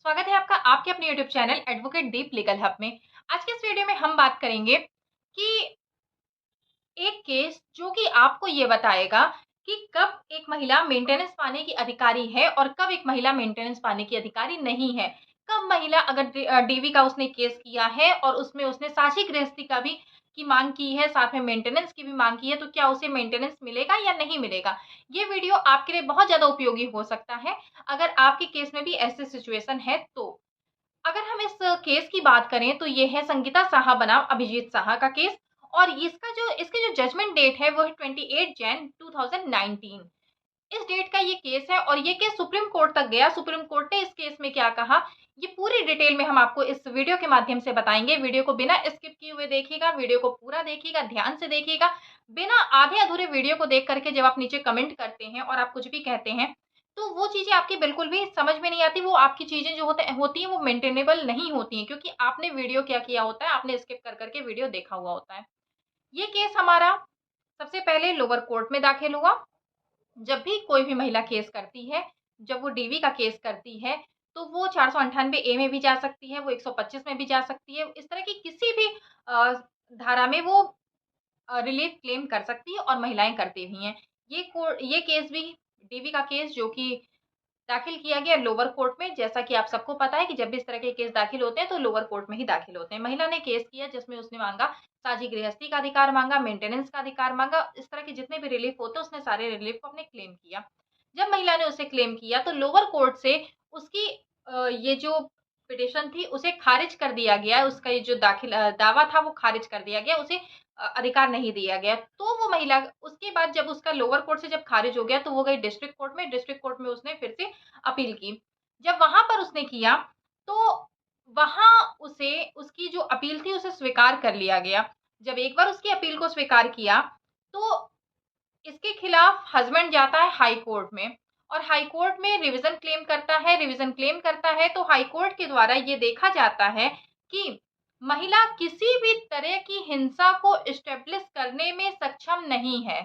स्वागत है आपका आपके अपने यूट्यूब चैनल एडवोकेट दीप लीगल हब में। आज के इस वीडियो में हम बात करेंगे कि एक केस जो कि आपको ये बताएगा कि कब एक महिला मेंटेनेंस पाने की अधिकारी है और कब एक महिला मेंटेनेंस पाने की अधिकारी नहीं है। कब महिला अगर डीवी का उसने केस किया है और उसमें उसने साझी गृहस्थी का भी की मांग की है, साथ में मेंटेनेंस की भी मांग की है, तो क्या उसे मेंटेनेंस मिलेगा या नहीं मिलेगा। ये वीडियो आपके लिए बहुत ज्यादा उपयोगी हो सकता है अगर आपके केस में भी ऐसी सिचुएशन है तो। अगर हम इस केस की बात करें तो ये है संगीता साहा बनाम अभिजीत साहा का केस और इसके जो जजमेंट डेट है वो है 28 जैन 2019। इस डेट का ये केस है और ये केस सुप्रीम कोर्ट तक गया। सुप्रीम कोर्ट ने इस केस में क्या कहा, ये पूरी डिटेल में हम आपको इस वीडियो के माध्यम से बताएंगे। वीडियो को बिना स्किप किए हुए देखिएगा, वीडियो को पूरा देखिएगा, ध्यान से देखिएगा। बिना आधे अधूरे वीडियो को देख करके जब आप नीचे कमेंट करते हैं और आप कुछ भी कहते हैं तो वो चीजें आपकी बिल्कुल भी समझ में नहीं आती। वो आपकी चीजें जो होती हैं वो मेंटेनेबल नहीं होती हैं, क्योंकि आपने वीडियो क्या किया होता है, आपने स्किप कर करके वीडियो देखा हुआ होता है। ये केस हमारा सबसे पहले लोअर कोर्ट में दाखिल हुआ। जब भी कोई भी महिला केस करती है, जब वो डीवी का केस करती है, तो वो 498 ए में भी जा सकती है, वो 125 में भी जा सकती है। इस तरह की किसी भी अ, धारा में वो रिलीफ क्लेम कर सकती है और महिलाएं करती भी हैं। ये केस भी डीवी का केस जो कि दाखिल किया गया लोअर कोर्ट में। जैसा कि आप सबको पता है कि जब भी इस तरह के केस दाखिल होते हैं तो लोअर कोर्ट में ही दाखिल होते हैं। महिला ने केस किया जिसमें उसने मांगा साझी गृहस्थी का अधिकार, मांगा मेंटेनेंस का अधिकार, मांगा इस तरह के जितने भी रिलीफ होते हैं उसने सारे रिलीफ को अपने क्लेम किया। जब महिला ने उसे क्लेम किया तो लोअर कोर्ट से उसकी ये जो पिटिशन थी उसे खारिज कर दिया गया। उसका ये जो दावा था वो खारिज कर दिया गया, उसे अधिकार नहीं दिया गया। तो वो महिला उसके बाद जब उसका लोअर कोर्ट से जब खारिज हो गया तो वो गई डिस्ट्रिक्ट कोर्ट में। डिस्ट्रिक्ट कोर्ट में उसने फिर से अपील की। जब वहां पर उसने किया तो वहां उसे उसकी जो अपील थी उसे स्वीकार कर लिया गया। जब एक बार उसकी अपील को स्वीकार किया तो इसके खिलाफ हस्बैंड जाता है हाई कोर्ट में और हाई कोर्ट में रिवीजन क्लेम करता है। रिवीजन क्लेम करता है तो हाई कोर्ट के द्वारा ये देखा जाता है कि महिला किसी भी तरह की हिंसा को एस्टेब्लिश करने में सक्षम नहीं है।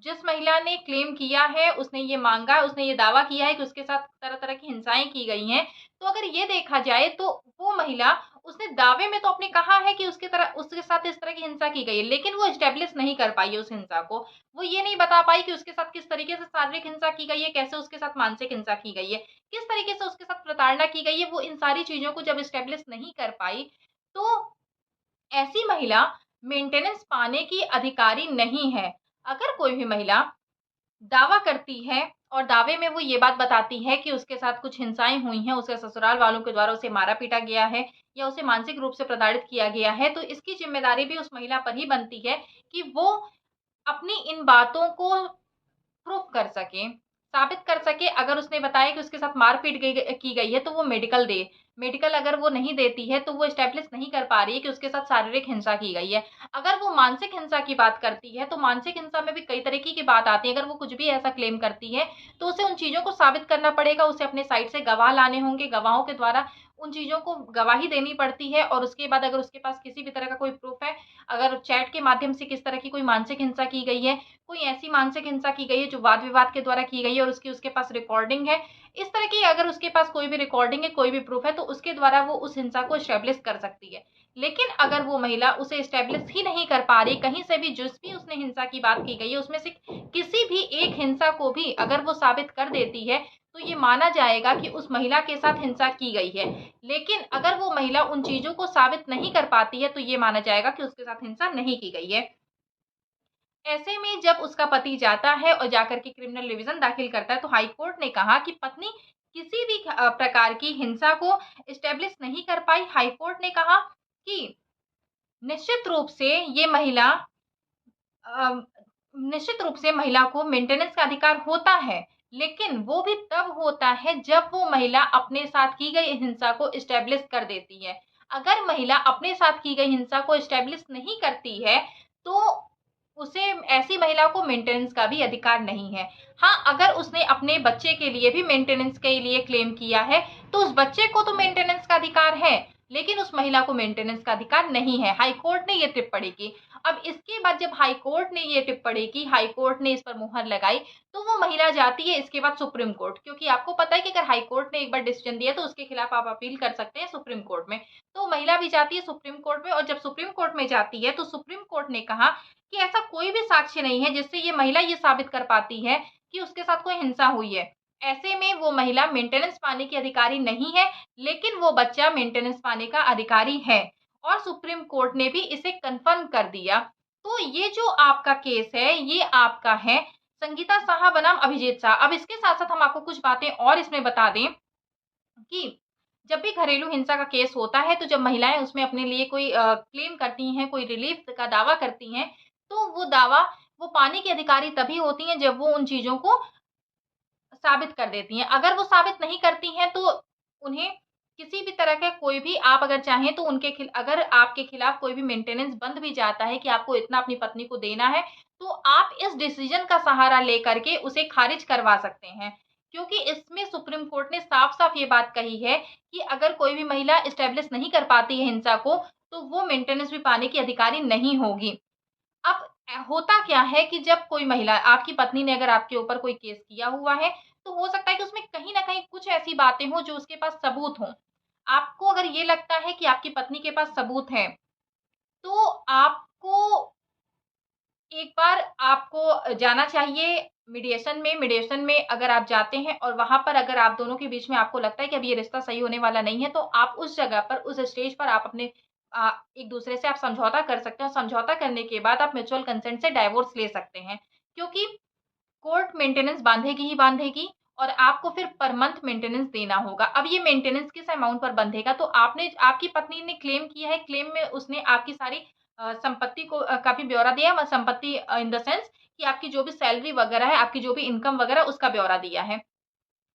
जिस महिला ने क्लेम किया है, उसने ये मांगा, उसने ये दावा किया है कि उसके साथ तरह-तरह की हिंसाएँ की गई हैं, तो अगर ये देखा जाए तो वो महिला उसने दावे में तो अपने कहा है कि उसके साथ इस तरह की हिंसा की गई है, लेकिन वो एस्टेब्लिश नहीं कर पाई है उस हिंसा को। वो ये नहीं बता पाई कि उसके साथ किस तरीके से शारीरिक हिंसा की गई है, कैसे उसके साथ मानसिक हिंसा की गई है, किस तरीके से उसके साथ प्रताड़ना की गई है। वो इन सारी चीज़ों को जब एस्टेब्लिश नहीं कर पाई, तो ऐसी महिला मेंटेनेंस पाने की अधिकारी नहीं है। अगर कोई भी महिला दावा करती है और दावे में वो ये बात बताती है कि उसके साथ कुछ हिंसाएँ हुई हैं, उसके ससुराल वालों के द्वारा उसे मारा-पीटा गया है या उसे मानसिक रूप से प्रताड़ित किया गया है, तो इसकी ज़िम्मेदारी भी उस महिला पर ही बनती है कि वो अपनी इन बातों को प्रूफ कर सके, साबित कर सके। अगर उसने बताया कि उसके साथ मार-पीट की गई है तो वो मेडिकल दे। मेडिकल अगर वो नहीं देती है तो वो एस्टेब्लिश नहीं कर पा रही है कि उसके साथ शारीरिक हिंसा की गई है। अगर वो मानसिक हिंसा की बात करती है तो मानसिक हिंसा में भी कई तरीके की बात आती है। अगर वो कुछ भी ऐसा क्लेम करती है तो उसे उन चीज़ों को साबित करना पड़ेगा, उसे अपने साइड से गवाह लाने होंगे, गवाहों के द्वारा उन चीज़ों को गवाही देनी पड़ती है और उसके बाद अगर उसके पास किसी भी तरह का कोई प्रूफ है, अगर चैट के माध्यम से किस तरह की कोई मानसिक हिंसा की गई है, कोई ऐसी मानसिक हिंसा की गई है जो वाद-विवाद के द्वारा की गई है और उसके पास रिकॉर्डिंग है। इस तरह की अगर उसके पास कोई भी रिकॉर्डिंग है, कोई भी प्रूफ है तो उसके द्वारा वो उस हिंसा को एस्टेब्लिश कर सकती है। लेकिन अगर वो महिला उसे एस्टेब्लिश ही नहीं कर पा रही, कहीं से भी जिस भी उसने हिंसा की बात की गई है उसमें से किसी भी एक हिंसा को भी अगर वो साबित कर देती है, तो ये माना जाएगा कि उस महिला के साथ हिंसा की गई है। लेकिन अगर वो महिला उन चीज़ों को साबित नहीं कर पाती है, तो ये माना जाएगा कि उसके साथ हिंसा नहीं की गई है। ऐसे में जब उसका पति जाता है और जाकर के क्रिमिनल रिवीजन दाखिल करता है तो हाई कोर्ट ने कहा कि पत्नी किसी भी प्रकार की हिंसा को एस्टेब्लिश नहीं कर पाई। हाई कोर्ट ने कहा कि निश्चित रूप से ये महिला अ, निश्चित रूप से महिला को मेंटेनेंस का अधिकार होता है, लेकिन वो भी तब होता है जब वो महिला अपने साथ की गई हिंसा को एस्टेब्लिश कर देती है। अगर महिला अपने साथ की गई हिंसा को एस्टेब्लिश नहीं करती है, तो उसे ऐसी महिला को मेंटेनेंस का भी अधिकार नहीं है। हाँ, अगर उसने अपने बच्चे के लिए भी मेंटेनेंस के लिए क्लेम किया है, तो उस बच्चे को तो मेंटेनेंस का अधिकार है, लेकिन उस महिला को मेंटेनेंस का अधिकार नहीं है। हाई कोर्ट ने ये टिप्पणी की। अब इसके बाद जब हाई कोर्ट ने ये टिप्पणी की, हाई कोर्ट ने इस पर मुहर लगाई, तो वो महिला जाती है इसके बाद सुप्रीम कोर्ट, क्योंकि आपको पता है कि अगर हाई कोर्ट ने एक बार डिसीजन दिया तो उसके खिलाफ आप अपील कर सकते हैं सुप्रीम कोर्ट में। तो महिला भी जाती है सुप्रीम कोर्ट में, और जब सुप्रीम कोर्ट में जाती है तो सुप्रीम कोर्ट ने कहा कि ऐसा कोई भी साक्ष्य नहीं है जिससे ये महिला ये साबित कर पाती है कि उसके साथ कोई हिंसा हुई है। ऐसे में वो महिला मेंटेनेंस पाने की अधिकारी नहीं है, लेकिन वो बच्चा मेंटेनेंस पाने का अधिकारी है, और सुप्रीम कोर्ट ने भी इसे कन्फर्म कर दिया। तो ये जो आपका केस है, ये आपका है संगीता साहा बनाम अभिजीत शाह। अब इसके साथ-साथ हम आपको कुछ बातें और इसमें बता दें कि जब भी घरेलू हिंसा का केस होता है, तो जब महिलाएँ उसमें अपने लिए कोई क्लेम करती हैं, कोई रिलीफ का दावा करती हैं, तो वो दावा वो पाने की अधिकारी तभी होती हैं जब वो उन चीज़ों को साबित कर देती हैं। अगर वो साबित नहीं करती हैं तो उन्हें किसी भी तरह का कोई भी, आप अगर चाहें तो उनके अगर आपके खिलाफ कोई भी मेंटेनेंस बंद भी जाता है कि आपको इतना अपनी पत्नी को देना है, तो आप इस डिसीजन का सहारा लेकर के उसे खारिज करवा सकते हैं। क्योंकि इसमें सुप्रीम कोर्ट ने साफ-साफ ये बात कही है कि अगर कोई भी महिला एस्टेब्लिश नहीं कर पाती है हिंसा को, तो वो मेंटेनेंस भी पाने की अधिकारी नहीं होगी। अब होता क्या है कि जब कोई महिला, आपकी पत्नी ने अगर आपके ऊपर कोई केस किया हुआ है, तो हो सकता है कि उसमें कहीं न कहीं कुछ ऐसी बातें हों जो उसके पास सबूत हों। आपको अगर ये लगता है कि आपकी पत्नी के पास सबूत हैं, तो आपको एक बार आपको जाना चाहिए मीडिएशन में अगर आप जाते हैं और वहाँ पर अगर आप दोनों के बीच में आपको लगता है कि अब ये रिश्ता सही होने वाला नहीं है, तो आप उस जगह पर, उस स्टेज पर आप अपने एक-दूसरे से आप समझौता कर सकते हैं, और समझौता करने के बाद आप म्यूचुअल कंसेंट से डाइवोर्स ले सकते हैं। क्योंकि कोर्ट मेंटेनेंस बाँधेगी ही बाँधेगी, और आपको फिर पर मंथ मेंटेनेंस देना होगा। अब ये मेंटेनेंस किस अमाउंट पर बंधेगा, तो आपने, आपकी पत्नी ने क्लेम किया है, क्लेम में उसने आपकी सारी संपत्ति को का भी ब्यौरा दिया है, संपत्ति इन द सेंस कि आपकी जो भी सैलरी वगैरह है, आपकी जो भी इनकम वगैरह उसका ब्यौरा दिया है।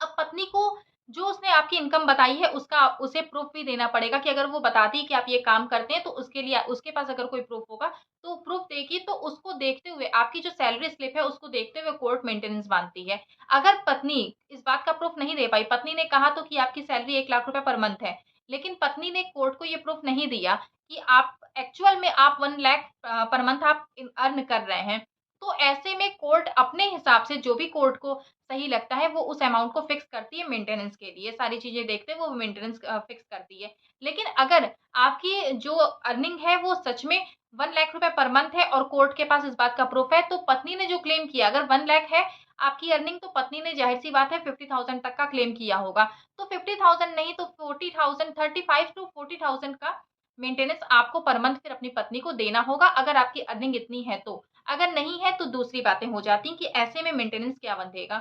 अब पत्नी को जो उसने आपकी इनकम बताई है उसका उसे प्रूफ भी देना पड़ेगा कि अगर वो बताती है कि आप ये काम करते हैं, तो उसके लिए उसके पास अगर कोई प्रूफ होगा तो प्रूफ देगी, तो उसको देखते हुए आपकी जो सैलरी स्लिप है उसको देखते हुए कोर्ट मेंटेनेंस बाँधती है। अगर पत्नी इस बात का प्रूफ नहीं दे पाई, पत्नी ने कहा तो कि आपकी सैलरी 1 लाख रुपए पर मंथ है, लेकिन पत्नी ने कोर्ट को ये प्रूफ नहीं दिया कि आप एक्चुअल में आप 1 लाख पर मंथ आप अर्न कर रहे हैं। तो ऐसे में कोर्ट अपने हिसाब से, जो भी कोर्ट को सही लगता है, वो उस अमाउंट को फिक्स करती है मेंटेनेंस के लिए। सारी चीज़ें देखते हुए वो मेंटेनेंस फिक्स करती है। लेकिन अगर आपकी जो अर्निंग है वो सच में 1 लाख रुपए पर मंथ है और कोर्ट के पास इस बात का प्रूफ है, तो पत्नी ने जो क्लेम किया, अगर 1 लाख है आपकी अर्निंग, तो पत्नी ने ज़ाहिर-सी बात है 50,000 तक का क्लेम किया होगा। तो 50,000 नहीं तो 40,000, 35 टू 40,000 का मेंटेनेंस आपको पर मंथ फिर अपनी पत्नी को देना होगा, अगर आपकी अर्निंग इतनी है तो। अगर नहीं है तो दूसरी बातें हो जाती हैं कि ऐसे में मेंटेनेंस क्या बंधेगा।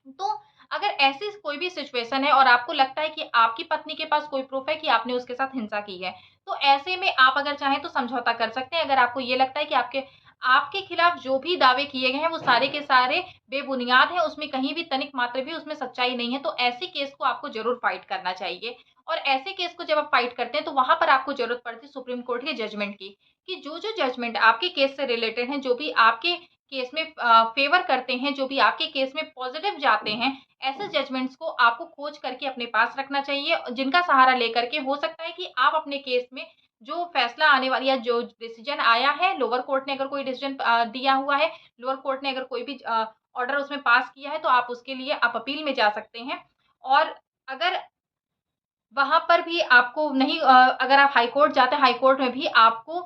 तो अगर ऐसी कोई भी सिचुएशन है और आपको लगता है कि आपकी पत्नी के पास कोई प्रूफ है कि आपने उसके साथ हिंसा की है, तो ऐसे में आप अगर चाहें तो समझौता कर सकते हैं। अगर आपको ये लगता है कि आपके आपके खिलाफ जो भी दावे किए गए हैं वो सारे के सारे बेबुनियाद हैं, उसमें कहीं भी तनिक मात्र भी उसमें सच्चाई नहीं है, तो ऐसे केस को आपको ज़रूर फाइट करना चाहिए। और ऐसे केस को जब आप फाइट करते हैं तो वहाँ पर आपको ज़रूरत पड़ती है सुप्रीम कोर्ट के जजमेंट की, कि जो-जो जजमेंट आपके केस से रिलेटेड हैं, जो भी आपके केस में फ़ेवर करते हैं, जो भी आपके केस में पॉज़िटिव जाते हैं, ऐसे जजमेंट्स को आपको खोज करके अपने पास रखना चाहिए, जिनका सहारा लेकर के हो सकता है कि आप अपने केस में जो फैसला आने वाली, या जो डिसीजन आया है, लोअर कोर्ट ने अगर कोई डिसीजन दिया हुआ है, लोअर कोर्ट ने अगर कोई भी ऑर्डर उसमें पास किया है, तो आप उसके लिए आप अपील में जा सकते हैं। और अगर वहाँ पर भी आपको नहीं अगर आप हाई कोर्ट जाते हैं, हाई कोर्ट में भी आपको,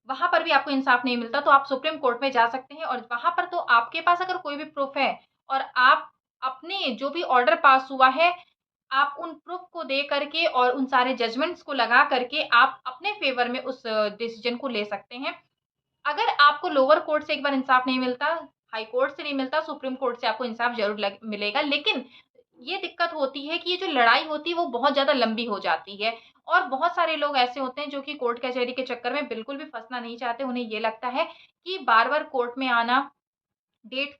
वहाँ पर भी आपको इंसाफ नहीं मिलता, तो आप सुप्रीम कोर्ट में जा सकते हैं, और वहाँ पर तो आपके पास अगर कोई भी प्रूफ है और आप अपने जो भी ऑर्डर पास हुआ है, आप उन प्रूफ को दे करके और उन सारे जजमेंट्स को लगा करके आप अपने फ़ेवर में उस डिसीज़न को ले सकते हैं। अगर आपको लोअर कोर्ट से एक बार इंसाफ नहीं मिलता, हाई कोर्ट से नहीं मिलता, सुप्रीम कोर्ट से आपको इंसाफ ज़रूर लग मिलेगा। लेकिन ये दिक्कत होती है कि ये जो लड़ाई होती है वो बहुत ज़्यादा लंबी हो जाती है, और बहुत सारे लोग ऐसे होते हैं जो कि कोर्ट कचहरी के चक्कर में बिल्कुल भी फँसना नहीं चाहते। उन्हें ये लगता है कि बार-बार कोर्ट में आना, डेट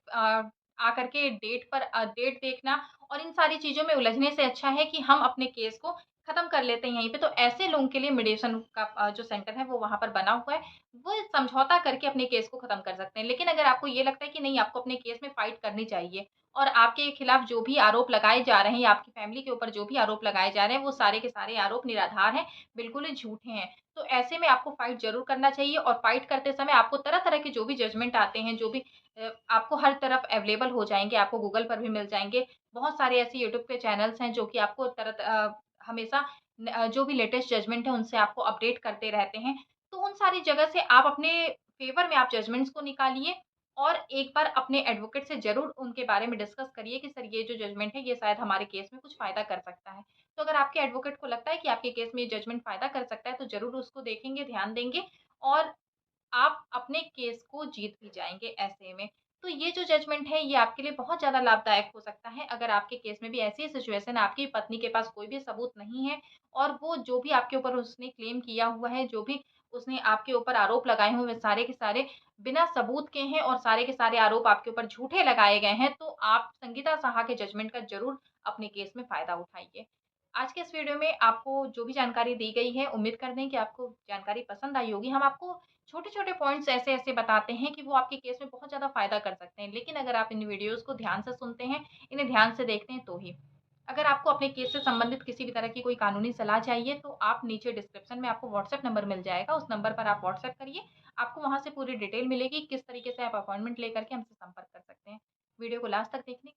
आकर के डेट पर डेट देखना और इन सारी चीज़ों में उलझने से अच्छा है कि हम अपने केस को खत्म कर लेते हैं यहीं पे। तो ऐसे लोगों के लिए मीडिएशन का जो सेंटर है वो वहाँ पर बना हुआ है। वो समझौता करके अपने केस को खत्म कर सकते हैं। लेकिन अगर आपको ये लगता है कि नहीं, आपको अपने केस में फाइट करनी चाहिए और आपके खिलाफ जो भी आरोप लगाए जा रहे हैं या आपकी फैमिली के ऊपर जो भी आरोप लगाए जा रहे हैं वो सारे के सारे आरोप निराधार हैं, बिल्कुल ही झूठे हैं। तो ऐसे में आपको फाइट ज़रूर करना चाहिए और फाइट करते समय आपको तरह-तरह के जो भी जजमेंट आते हैं, जो भी आपको हर तरफ अवेलेबल हो जाएँगे, आपको गूगल पर भी मिल जाएँगे। बहुत सारे ऐसे यूट्यूब के चैनल्स हैं जो कि आपको हमेशा जो भी लेटेस्ट जजमेंट है उनसे आपको अपडेट करते रहते हैं। तो उन सारी जगह से आप अपने फ़ेवर में आप जजमेंट्स को निकालिए और एक बार अपने एडवोकेट से ज़रूर उनके बारे में डिस्कस करिए कि सर ये जो जजमेंट है ये शायद हमारे केस में कुछ फ़ायदा कर सकता है। तो अगर आपके एडवोकेट को लगता है कि आपके केस में ये जजमेंट फ़ायदा कर सकता है तो ज़रूर उसको देखेंगे, ध्यान देंगे और आप अपने केस को जीत भी जाएँगे ऐसे में। तो ये जो जजमेंट है ये आपके लिए बहुत ज़्यादा लाभदायक हो सकता है अगर आपके केस में भी ऐसी ही सिचुएशन है, आपकी पत्नी के पास कोई भी सबूत नहीं है और वो जो भी आपके ऊपर उसने क्लेम किया हुआ है, जो भी उसने आपके ऊपर आरोप लगाए हुए हैं, सारे के सारे बिना सबूत के हैं और सारे के सारे आरोप आपके ऊपर झूठे लगाए गए हैं, तो आप संगीता साहा के जजमेंट का ज़रूर अपने केस में फ़ायदा उठाइए। आज के इस वीडियो में आपको जो भी जानकारी दी गई है, उम्मीद करते हैं कि आपको जानकारी पसंद आई होगी। हम आपको छोटे-छोटे पॉइंट्स ऐसे-ऐसे बताते हैं कि वो आपके केस में बहुत ज़्यादा फ़ायदा कर सकते हैं। लेकिन अगर आप इन वीडियोज़ को ध्यान से सुनते हैं, इन्हें ध्यान से देखते हैं तो ही। अगर आपको अपने केस से संबंधित किसी भी तरह की कोई कानूनी सलाह चाहिए तो आप नीचे डिस्क्रिप्शन में आपको व्हाट्सएप नंबर मिल जाएगा, उस नंबर पर आप व्हाट्सएप करिए। आपको वहाँ से पूरी डिटेल मिलेगी, किस तरीके से आप अपॉइंटमेंट लेकर के हमसे संपर्क कर सकते हैं। वीडियो को लास्ट तक देखने